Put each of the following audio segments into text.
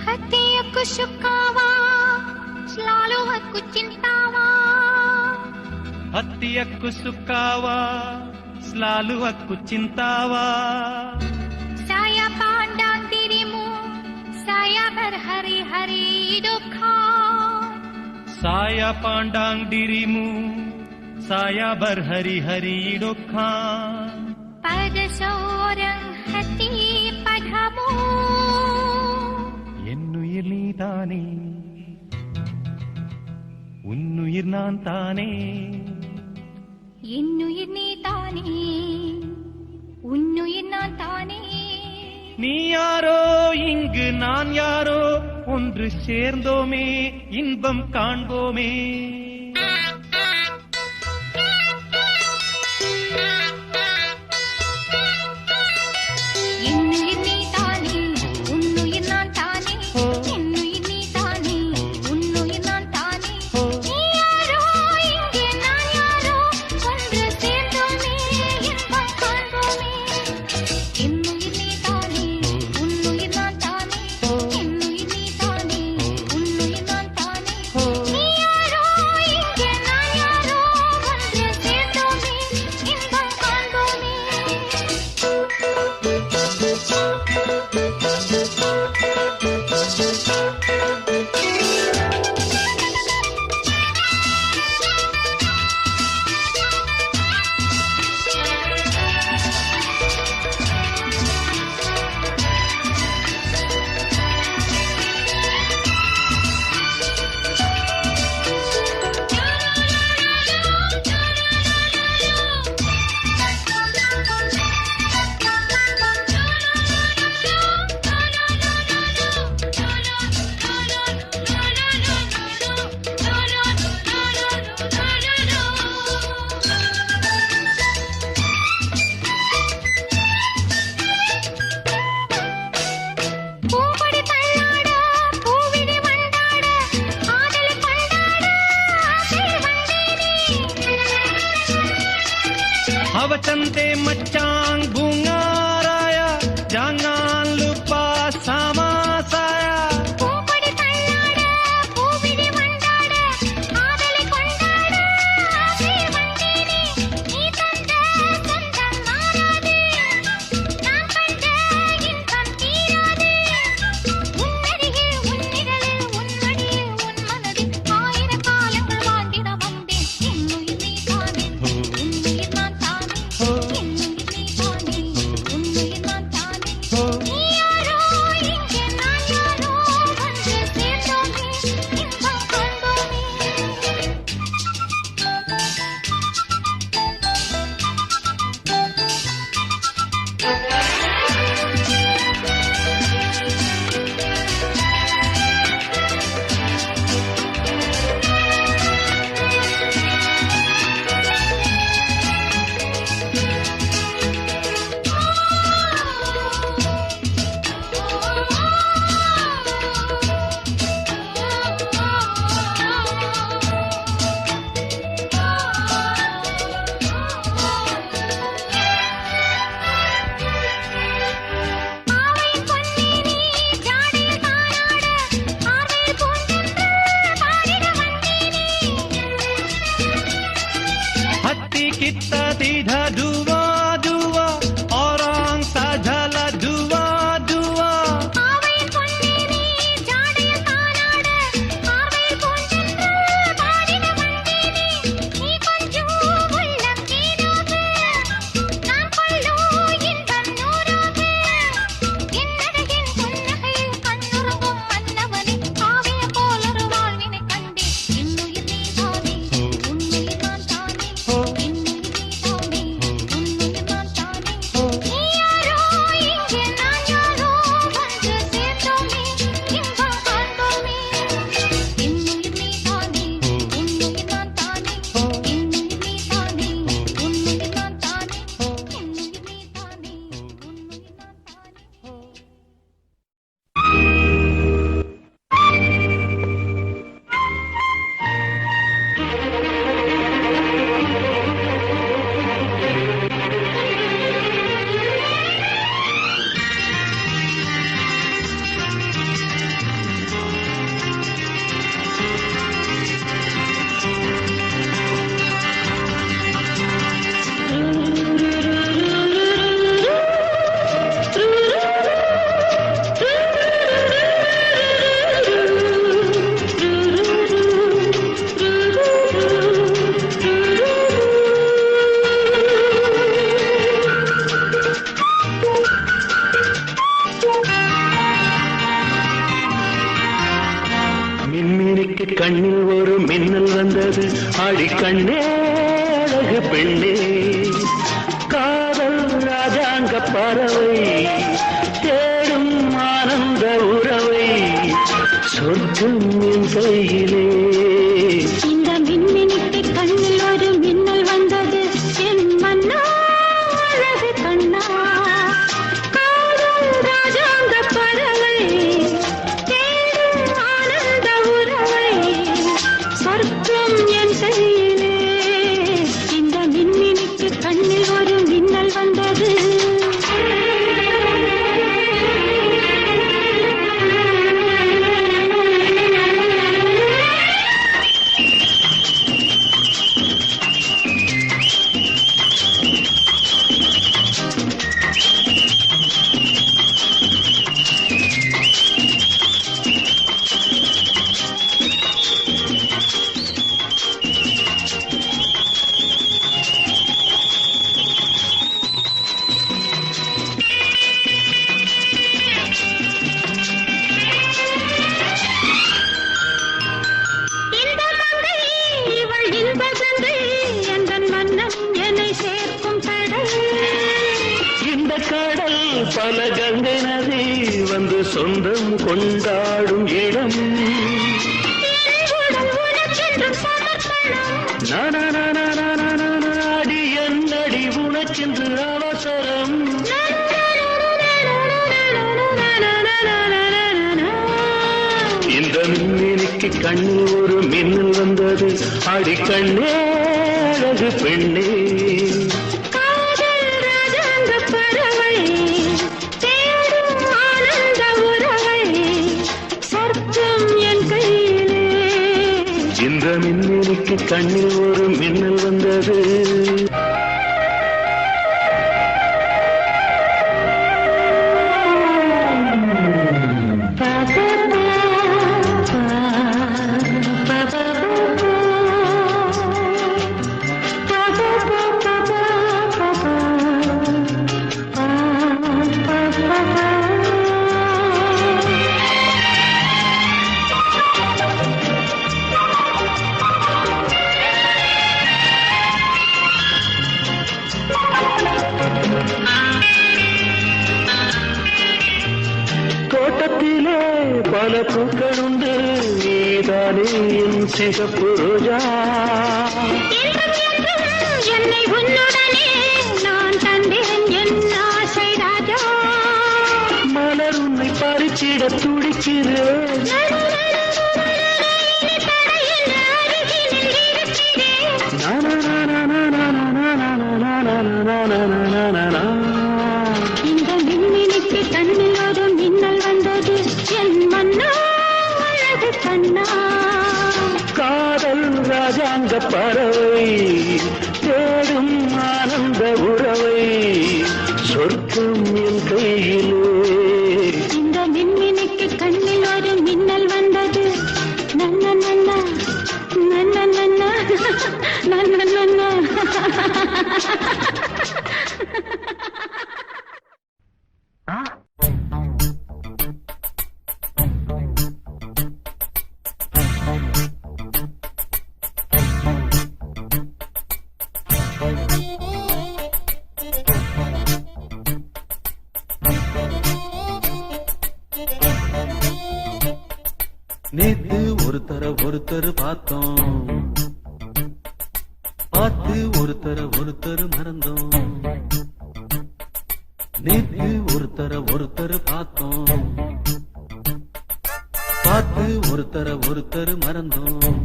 hatiku sukawa, selalu aku cintawa. Hati aku sukawa, selalu aku cintawa. Saya pandang dirimu, saya berhari-hari duka. Saya pandang dirimu, saya berhari-hari duka. Pada seorang hati padamu. என்னுயிர் நீதானே, உன்னுயிர் நான் தானே. என்னுயிர் நீதானே, உன்னுயிர் நான் தானே. நீ யாரோ இங்கு நான் யாரோ, ஒன்று சேர்ந்தோமே இன்பம் காண்போமே. என்னுயிர் நீதானே, உன்னுயிர் நான் தானே. என்னுயிர் நீதானே, உன்னுயிர் நான் தானே. நீ யாரோ இங்கே நான் யாரோ, ஒன்று சேர்ந்தோமே இன்பம் காண்போமே. என்னுயிர் நீதானே, உன்னுயிர் நான் தானே. என்னுயிர் நீதானே, உன்னுயிர் நான் தானே. நீ யாரோ மின்மினிக்கு கண்ணில் ஒரு மின்னல் வந்தது. ஆடி கண்ணே அழகு பெண்ணே, காதல் ராஜாங்க பறவை தேடும் ஆனந்த உறவை, சொர்க்கம் என் கையிலே. இந்த மின்மினிக்கு கண்ணில் ஒரு மின்னல் வந்தது. என் மன்னா அழகு கண்ணா, காதல் ராஜாங்க பறவை தேடும் ஆனந்த உறவை, சொர்க்கம் என் கையிலே. இந்த மின்மினிக்கு கண்ணில் ஒரு மின்னல் வந்தது. பல கங்கை நதி வந்து சொந்தம் கொண்டாடும் இடம். நாடி என்னடி உனக்கென்று அவசரம். இந்த மின்மினிக்கு கண்ணில் ஒரு மின்னல் வந்தது. ஆடி கண்ணே அழகு பெண்ணே, இந்த மின்மினிக்கு கண்ணில் ஒரு மின்னல் வந்தது. தோட்டத்திலே பல பூக்கள் உண்டு, நீதானே என் சிகப்பு ரோஜா. என்னை உன்னுடனே நான் தந்தேன் என் ஆசை ராஜா. மலர் உன்னை பறிச்சிட துடிக்கிறேன். இந்த மின்மினிக்கு கண்ணில் ஒரு மின்னல் வந்தது. என் மன்னா அழகு கண்ணா, காதல் ராஜாங்க பறவை தேடும் ஆனந்த உறவை, சொர்க்கம் என் கையிலே. இந்த மின்மினிக்கு கண்ணில் ஒரு மின்னல் வந்தது. நன்ன நன்ன நன்ன நன்ன நன்ன நன்ன. நேத்து ஒருத்தர் பார்த்தோம், பார்த்து ஒருத்தர் மறந்தோம். நேத்து ஒருத்தர் பார்த்தோம், பார்த்து ஒருத்தர் மறந்தோம்.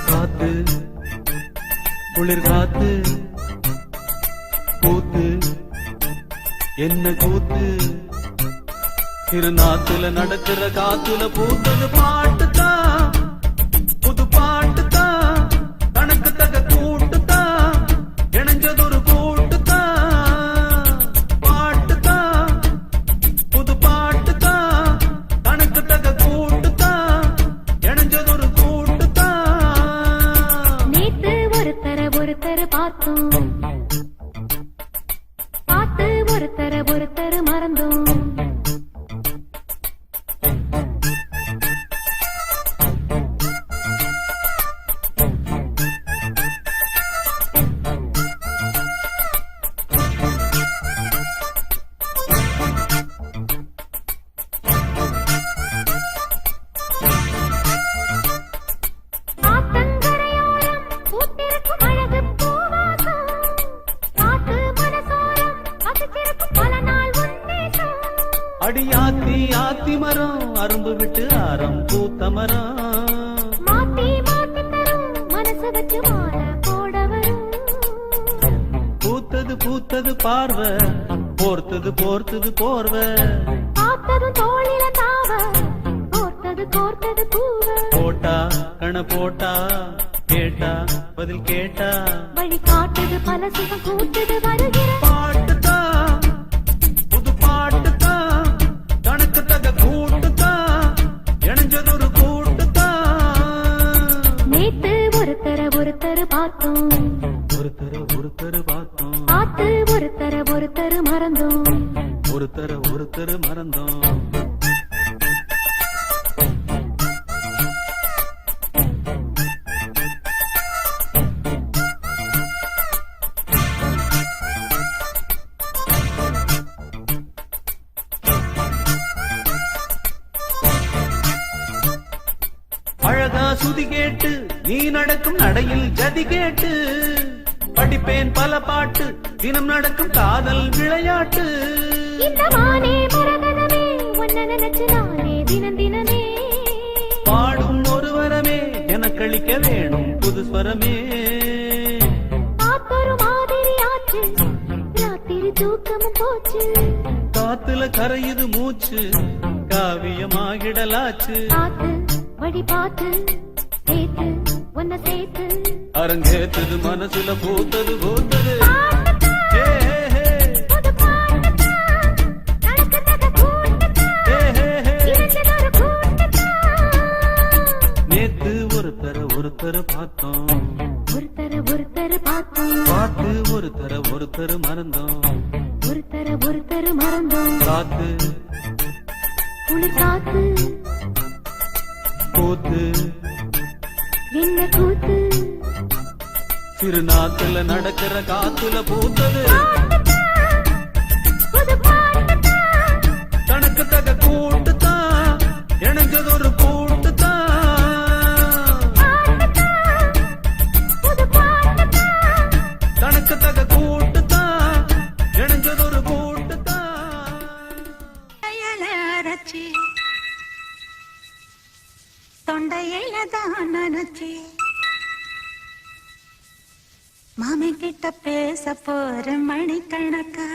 காத்து குளிர் காத்து கூத்து என்ன கூத்து, திருநாத்துல நடக்கிற காத்துல பூத்தது பாட்டுதான், புது பாட்டுதான், கணக்கு தக கூட்டுதான், இணைஞ்சதொரு கூட்டுதான். பாட்டுதான் புது பாட்டுதான், கணக்கு தக கூட்டுதான், இணைஞ்சதொரு கூட்டுதான். நேத்து ஒருத்தர் பார்த்தோம், பார்த்து ஒருத்தர் மறந்தோம். அடியாத்தி ஆத்தி மரம் அரும்பு விட்டு ஆரம் பூத்த மரம் மாத்தி மாத்தி தரும் மனசு வச்சு மாற போட வரும் பூத்தது பூத்தது பார்வை போர்த்தது போர்த்தது போர்வை பார்த்ததும் தோளில தாவ கோர்த்தது கோர்த்தது பூவ போட்டா கண போட்டா கேட்டா பதில் கேட்டா வழி காட்டுது பல சுகம் கூட்டுது வருகிற பாட்டுதான் புது பாட்டுதான் கணக்கு தக கூட்டுதான் இணைஞ்சதொரு கூட்டுதான் நேத்து ஒருத்தர பார்த்தோம் ஒருத்தர் பார்த்தோம் பார்த்து ஒருத்தர மறந்தோம் ஒருத்தர் மறந்தோம் அழகா சுதி கேட்டு நீ நடக்கும் நடையில் ஜதி கேட்டு படிப்பேன் பல பாட்டு தினம் நடக்கும் காதல் விளையாட்டு இந்த மானே மரகதமே உன்ன நினைச்சு நானே தினம் தினமே பாடும் ஒரு வரமே எனக்களிக்க வேணும் புது ஸ்வரமே காத்தொரு மாதிரி ஆச்சு ராத்திரி தூக்கமும் போச்சு காத்துல கரையுது மூச்சு காவியமாகிடலாச்சு பார்த்து வழி பார்த்து சேர்த்து உன்னை சேர்த்து அரங்கேத்தது மனசுல பூத்தது பூத்தது ஹே, ஹே, ஹே. புது பாட்டுதான், நடக்குதக கூட்டுதான், ஹே, ஹே, ஹே. இணைஞ்சதொரு கூட்டுதான். நேத்து ஒருத்தர் பார்த்தோம் ஒருத்தர பார்த்தோம் பார்த்து ஒருத்தர் மறந்தோம் ஒருத்தர மறந்தோம் காத்து குளிர் காத்து கூத்து என்ன கூத்து திருநாத்துல நடக்கிற காத்துல பூத்தது புது பாட்டுதான், கணக்கு தக கூட்டுதான் இணைஞ்சதொரு கூட்டுதான் புது பாட்டுதான். கணக்கு தக கூட்டுதான் இணைஞ்சதொரு கூட்டுதான் அரைச்சி தொண்டையில தான் நினைச்சி மாமி கிட்ட பேச போற மணிக்கணக்கா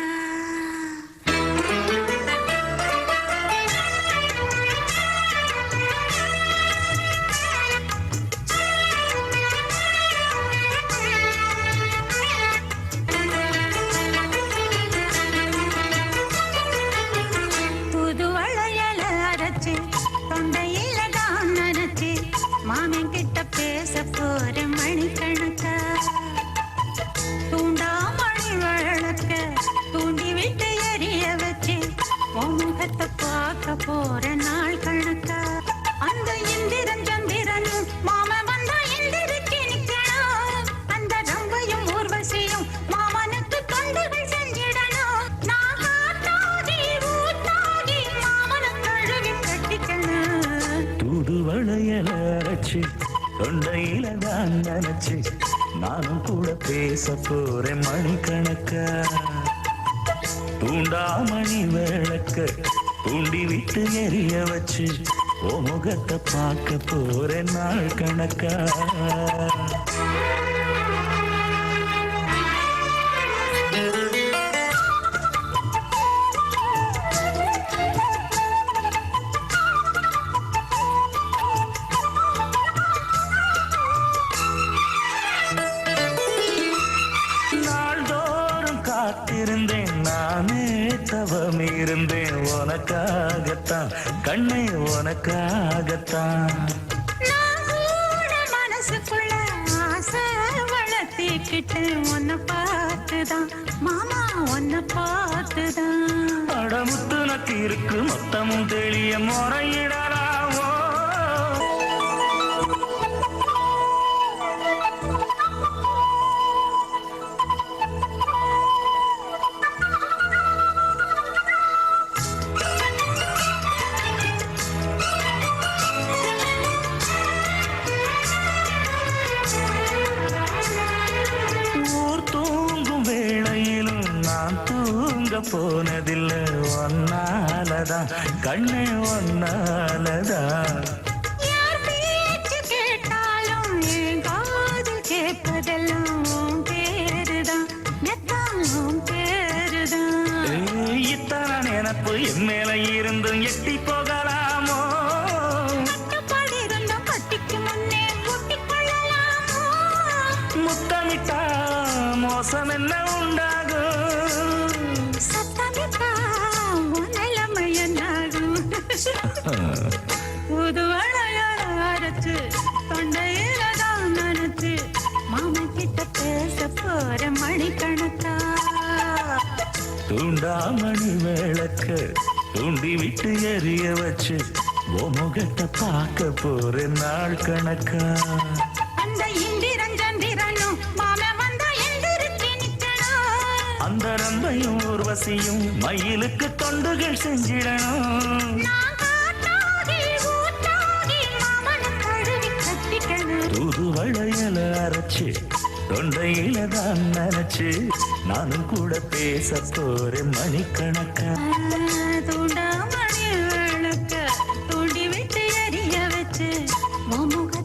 புது வளையல அரைச்சி தொண்டையில தான் நினைச்சி மாமன் கிட்ட பேச போற மணிக்கணக்கா தூண்டாமணி வழக்க தூண்டி விட்டு எரிய வச்சு முகத்தை பார்க்க போற நாள் கணக்கா அந்த இந்திரன் சந்திரனும் மாம வந்தா இந்திரிக்கு நிக்கணும் அந்த ரம்பையும் ஊர்வசியும் மாமனுக்கு தொண்டுகள் செஞ்சிடணும் நான் காத்தாகி ஊத்தாகி மாமனை கழுவி கட்டிக்கணும் தூது வளையல அரைச்சு தொண்டையில தான் நினைச்சு நானும் கூட பேச போறேன் மணிக்கணக்கா தூண்டாமணி விளக்க தூண்டி விட்டு எரிய வச்சு ஓ முகத்தை பார்க்க போறேன் நாள் கணக்கா நாள்தோறும் காத்திருந்தேன் நானே தவம் இருந்தேன் உனக்காகத்தான் கண்ணே உனக்காகத்தான் நான் கூட மனசுக்குள்ள ஆசை வளர்த்திக்கிட்டு உன்னை பார்த்துதான் மாமா உன்னை பார்த்துதான் அடமுத்து நக்கு இருக்கு மொத்தமும் தெளிய முறையிடலாவோ ஊர் தூங்கும் வேளையிலும் நான் தூங்க போனதில்லை ஒன்னாலதான் ஒன்னாலதான் கண்ணே ஒன்னாலதான் யார் பேச்சு கேட்டாலும் என் காதில் கேட்பதெல்லாம் உன் பேருதான் மெத்தம் உன் பேருதான் இத்தனை நினப்பு என் மேல இருந்தும் எட்டி போகலாமோ கட்டுப்பாடு இருந்தும் கட்டிக்கு முன்னே கூட்டிக் கொள்ளலாமோ முத்தமிட்டா மோசம் என்ன உண்டாகும் சத்தமிட்டா உன் நிலைமை என்னாகும் புது அழையார அரைச்சு தொண்டையில தான் நினைச்சு மாமன் கிட்ட பேச போற மணிக்கணக்கா தூண்டாமணி விளக்க தூண்டி விட்டு எரிய வச்சு ஓ முகத்தை பார்க்க போற நாள் கணக்கா அந்த இந்திரன் சந்திரனும் மாமன் வந்தா எந்திரிச்சு நிக்கணும் அந்த ரம்பையும் ஊர்வசியும் மயிலுக்கு தொண்டுகள் செஞ்சிடணும் நான் காத்தாகி ஊத்தாகி மாமனை தழுவி கட்டிக்கணும் தூது வளையல அரைச்சு தொண்டையில தான் நினைச்சு நானும் கூட பேச போறேன் மணிக்கணக்கா தூண்டாமணி விளக்க தூண்டி விட்டு எரிய வச்சு உன் முக